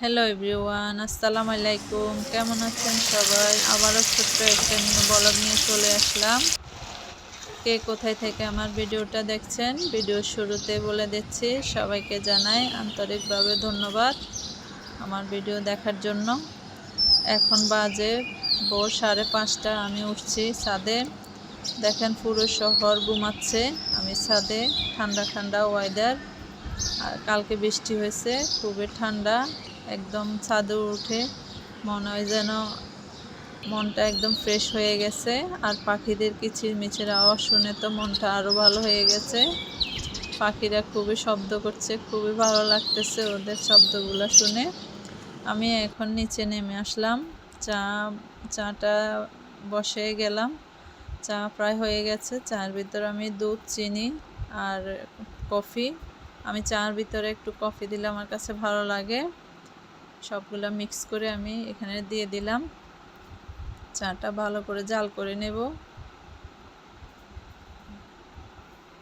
Hello everyone, আসসালামু আলাইকুম। কেমন আছেন সবাই? আবারও ছোট্ট একটা ব্লগ নিয়ে চলে আসলাম। কে কোথায় থেকে আমার ভিডিওটা দেখছেন, ভিডিওর শুরুতে বলে দিচ্ছি সবাইকে জানাই আন্তরিকভাবে ধন্যবাদ আমার ভিডিও দেখার জন্য। এখন বাজে ভোর 5:30। আমি উঠছি ছাদে। দেখেন পুরো শহর ঘুমাচ্ছে, আমি ছাদে। ঠান্ডা ঠান্ডা ওয়েদার, আর কালকে বৃষ্টি হয়েছে, খুবই ঠান্ডা। একদম ছাদে উঠে মনে হয় যেন মনটা একদম ফ্রেশ হয়ে গেছে। আর পাখিদের কিচিরমিচির আওয়াজ শুনে তো মনটা আরও ভালো হয়ে গেছে। পাখিরা খুবই শব্দ করছে, খুবই ভালো লাগতেছে ওদের শব্দগুলো শুনে। আমি এখন নিচে নেমে আসলাম, চাটা বসে গেলাম। চা প্রায় হয়ে গেছে। চার ভিতরে আমি দুধ, চিনি আর কফি, আমি চার ভিতরে একটু কফি দিলে আমার কাছে ভালো লাগে। সবগুলো মিক্স করে আমি এখানে দিয়ে দিলাম। চাটা ভালো করে জাল করে নেব।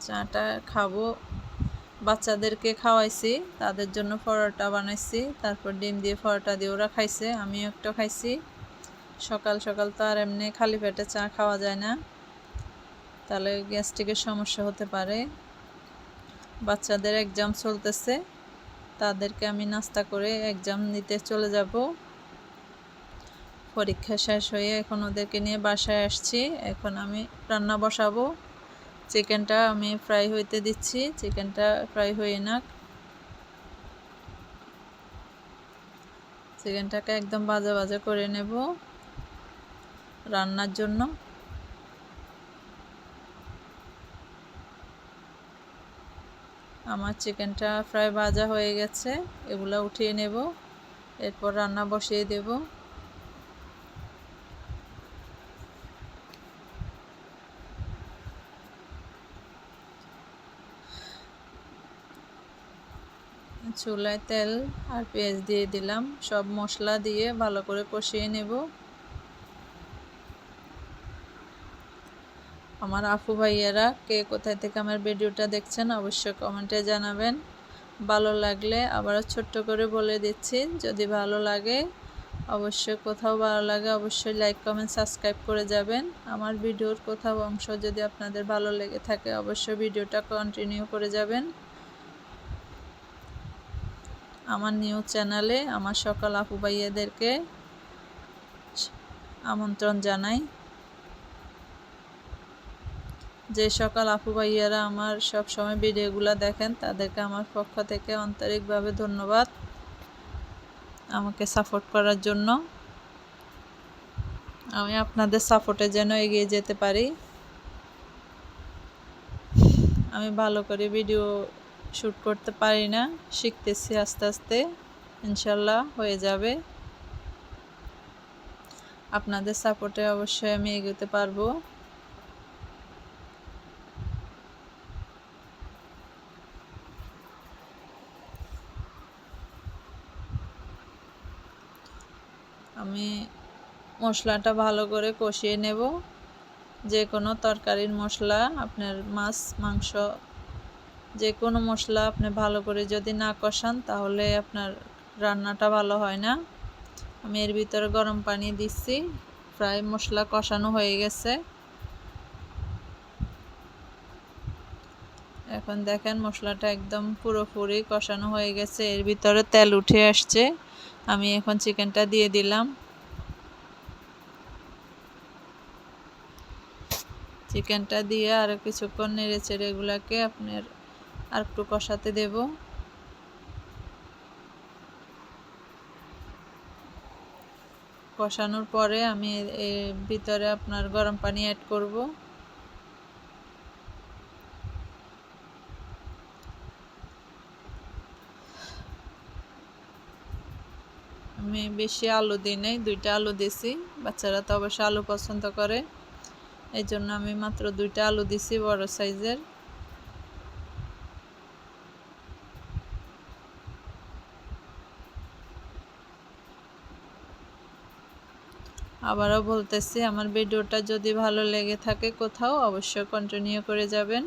চাটা খাবো, বাচ্চাদেরকে খাওয়াইছি, তাদের জন্য পরোটা বানাইছি, তারপর ডিম দিয়ে পরোটা দিয়ে ওরা খাইছে, আমিও একটা খাইছি। সকাল সকাল তো আর এমনি খালি পেটে চা খাওয়া যায় না, তাহলে গ্যাস্ট্রিকের সমস্যা হতে পারে। বাচ্চাদের এক্সাম চলতেছে, তাদেরকে আমি নাস্তা করে এক্সাম নিতে চলে যাব। পরীক্ষা শেষ হয়ে এখন ওদেরকে নিয়ে বাসায় আসছি। এখন আমি রান্না বসাবো। চিকেনটা আমি ফ্রাই হইতে দিচ্ছি, চিকেনটা ফ্রাই হয়ে নাক। চিকেনটাকে একদম ভাজা ভাজা করে নেব রান্নার জন্য। আমার চিকেনটা ফ্রাই ভাজা হয়ে গেছে, এগুলা উঠিয়ে নেব, এরপর রান্না বসিয়ে দেব। চুলায় তেল আর পেঁয়াজ দিয়ে দিলাম, সব মশলা দিয়ে ভালো করে কষিয়ে নেব। আমার আপু ভাইয়ারা কে কোথায় থেকে আমার ভিডিওটা দেখছেন অবশ্যই কমেন্টে জানাবেন। ভালো লাগলে আবারও ছোট্ট করে বলে দিচ্ছি, যদি ভালো লাগে অবশ্যই, কোথাও ভালো লাগে অবশ্যই লাইক কমেন্ট সাবস্ক্রাইব করে যাবেন। আমার ভিডিওর কোথাও অংশ যদি আপনাদের ভালো লেগে থাকে অবশ্যই ভিডিওটা কন্টিনিউ করে যাবেন। আমার নিউ চ্যানেলে আমার সকল আপু ভাইয়াদেরকে আমন্ত্রণ জানাই। যে সকল আপু ভাইয়ারা আমার সব সময় ভিডিওগুলো দেখেন তাদেরকে আমার পক্ষ থেকে আন্তরিকভাবে ধন্যবাদ আমাকে সাপোর্ট করার জন্য। আমি আপনাদের সাপোর্টে যেন এগিয়ে যেতে পারি। আমি ভালো করে ভিডিও শ্যুট করতে পারি না, শিখতেছি আস্তে আস্তে, ইনশাল্লাহ হয়ে যাবে। আপনাদের সাপোর্টে অবশ্যই আমি এগোতে পারবো। আমি মশলাটা ভালো করে কষিয়ে নেব। যে কোনো তরকারির মশলা, আপনার মাছ মাংস যে কোনো মশলা আপনি ভালো করে যদি না কষান তাহলে আপনার রান্নাটা ভালো হয় না। আমি এর ভিতরে গরম পানি দিচ্ছি, প্রায় মশলা কষানো হয়ে গেছে। এখন দেখেন মশলাটা একদম পুরোপুরি কষানো হয়ে গেছে, এর ভিতরে তেল উঠে আসছে। আমি এখন চিকেনটা দিয়ে দিলাম। চিকেনটা দিয়ে আরও কিছুক্ষণ নেড়ে চেড়ে এগুলাকে আপনার আর একটু কষাতে দেব। কষানোর পরে আমি এর ভিতরে আপনার গরম পানি অ্যাড করব। আমি বেশি আলু দিই নাই, 2টা আলু দিছি। বাচ্চারা তো অবশ্যই আলু পছন্দ করে, এই জন্য আমি মাত্র 2টা আলু দিছি বড় সাইজের। আবারও বলতেছি, আমার ভিডিওটা যদি ভালো লেগে থাকে কোথাও অবশ্যই কন্টিনিউ করে যাবেন।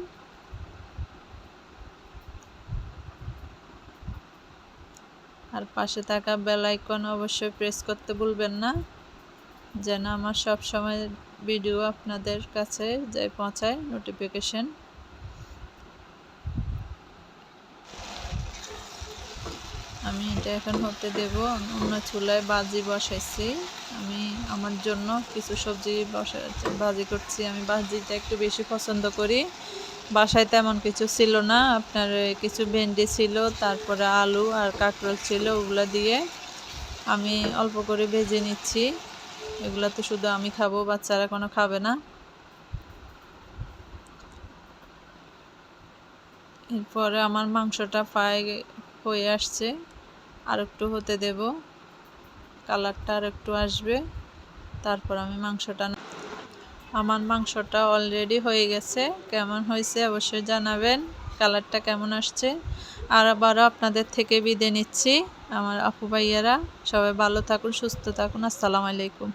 আর পাশে থাকা বেল আইকন অবশ্যই প্রেস করতে ভুলবেন না, যেন আমার সব সময় ভিডিও আপনাদের কাছে যায় পৌঁছায় নোটিফিকেশন। আমি এটা এখন হতে দেব। অন্য চুলায় ভাজি বসাইছি। আমি আমার জন্য কিছু সবজি ভাজি করছি। আমি ভাজিটা একটু বেশি পছন্দ করি। বাসায় তেমন কিছু ছিল না, আপনার কিছু ভেন্ডি ছিল, তারপরে আলু আর কাঁকরোল ছিল, ওগুলো দিয়ে আমি অল্প করে ভেজে নিচ্ছি। এগুলো তো শুধু আমি খাবো, বাচ্চারা কোনো খাবে না। এরপরে আমার মাংসটা ফ্রাই হয়ে আসছে, আর একটু হতে দেব, কালারটা আর একটু আসবে, তারপর আমি আমার মাংসটা অলরেডি হয়ে গেছে। কেমন হয়েছে অবশ্যই জানাবেন, কালারটা কেমন আসছে। আর আবারও আপনাদের থেকে বিদায় নিচ্ছি। আমার আপু ভাইয়ারা সবাই ভালো থাকুন, সুস্থ থাকুন। আসসালামু আলাইকুম।